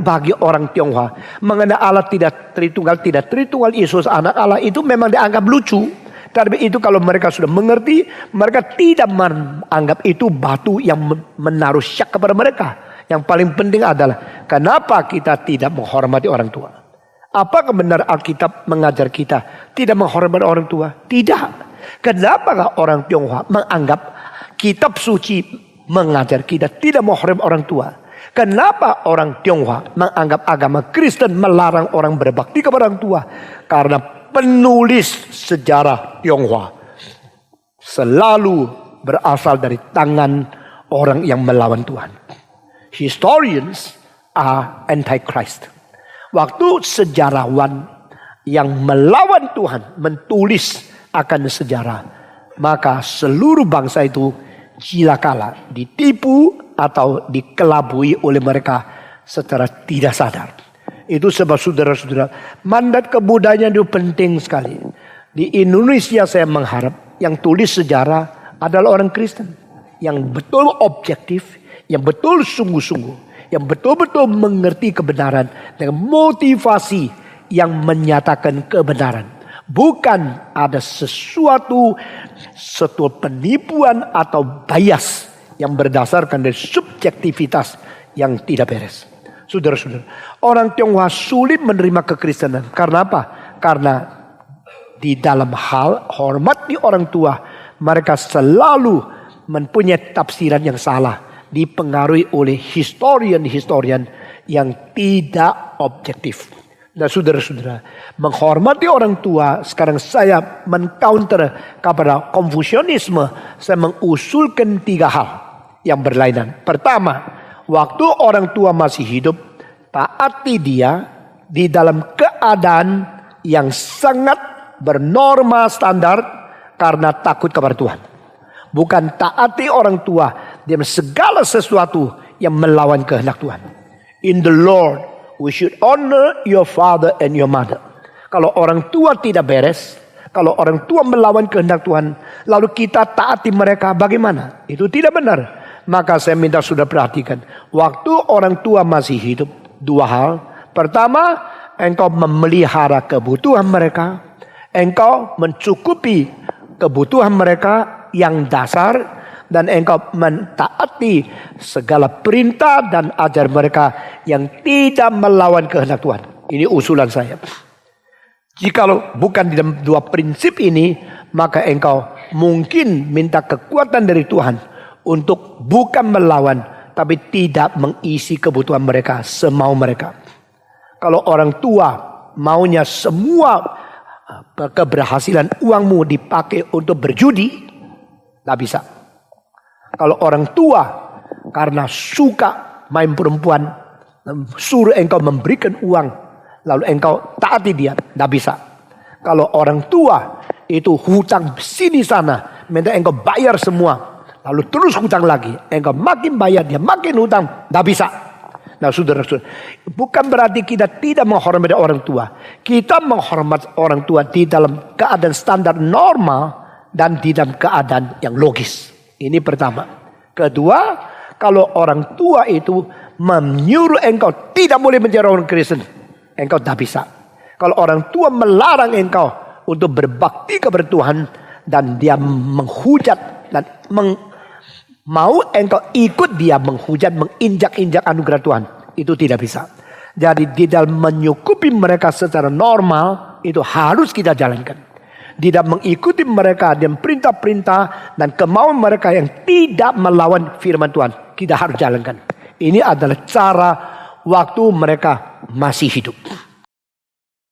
bagi orang Tionghoa mengenai Allah tidak Tritunggal Yesus anak Allah itu memang dianggap lucu. Tapi itu kalau mereka sudah mengerti, mereka tidak menganggap itu batu yang menaruh syak kepada mereka. Yang paling penting adalah kenapa kita tidak menghormati orang tua? Apakah benar Alkitab mengajar kita tidak menghormati orang tua? Tidak. Kenapa orang Tionghoa menganggap kitab suci mengajar kita tidak menghormati orang tua? Kenapa orang Tionghoa menganggap agama Kristen melarang orang berbakti kepada orang tua? Karena penulis sejarah Tionghoa selalu berasal dari tangan orang yang melawan Tuhan. Historians are antichrist. Waktu sejarawan yang melawan Tuhan menulis akan sejarah, maka seluruh bangsa itu cilakalah, ditipu atau dikelabui oleh mereka secara tidak sadar. Itu sebab saudara-saudara, mandat kebudayaan itu penting sekali. Di Indonesia saya mengharap yang tulis sejarah adalah orang Kristen. Yang betul objektif, yang betul sungguh-sungguh, yang betul-betul mengerti kebenaran dengan motivasi yang menyatakan kebenaran. Bukan ada sesuatu penipuan atau bias yang berdasarkan dari subjektivitas yang tidak beres. Saudara-saudara, orang Tionghoa sulit menerima kekristenan. Karena apa? Karena di dalam hal hormati orang tua, mereka selalu mempunyai tafsiran yang salah, dipengaruhi oleh historian-historian yang tidak objektif. Nah saudara-saudara, menghormati orang tua, sekarang saya men-counter kepada Konfusianisme. Saya mengusulkan 3 hal yang berlainan. Pertama, waktu orang tua masih hidup, taati dia di dalam keadaan yang sangat bernorma standar karena takut kepada Tuhan. Bukan taati orang tua dengan segala sesuatu yang melawan kehendak Tuhan. In the Lord, we should honor your father and your mother. Kalau orang tua tidak beres, kalau orang tua melawan kehendak Tuhan, lalu kita taati mereka, bagaimana? Itu tidak benar. Maka saya minta sudah perhatikan. Waktu orang tua masih hidup, 2 hal. Pertama, engkau memelihara kebutuhan mereka. Engkau mencukupi kebutuhan mereka yang dasar. Dan engkau mentaati segala perintah dan ajar mereka yang tidak melawan kehendak Tuhan. Ini usulan saya. Jikalau bukan di dalam 2 prinsip ini, maka engkau mungkin minta kekuatan dari Tuhan untuk bukan melawan, tapi tidak mengisi kebutuhan mereka semau mereka. Kalau orang tua maunya semua keberhasilan uangmu dipakai untuk berjudi, tidak bisa. Kalau orang tua karena suka main perempuan, suruh engkau memberikan uang, lalu engkau taati dia, tidak bisa. Kalau orang tua itu hutang sini sana, minta engkau bayar semua, lalu terus hutang lagi, engkau makin bayar dia makin hutang, tidak bisa. Nah saudara-saudara, bukan berarti kita tidak menghormati orang tua. Kita menghormati orang tua di dalam keadaan standar normal dan di dalam keadaan yang logis. Ini pertama. Kedua, kalau orang tua itu menyuruh engkau tidak boleh menjadi orang Kristen, engkau tidak bisa. Kalau orang tua melarang engkau untuk berbakti kepada Tuhan dan dia menghujat dan mau engkau ikut dia menghujat, menginjak-injak anugerah Tuhan, itu tidak bisa. Jadi di dalam menyukupi mereka secara normal itu harus kita jalankan. Tidak mengikuti mereka dan perintah-perintah dan kemauan mereka yang tidak melawan firman Tuhan, kita harus jalankan. Ini adalah cara waktu mereka masih hidup.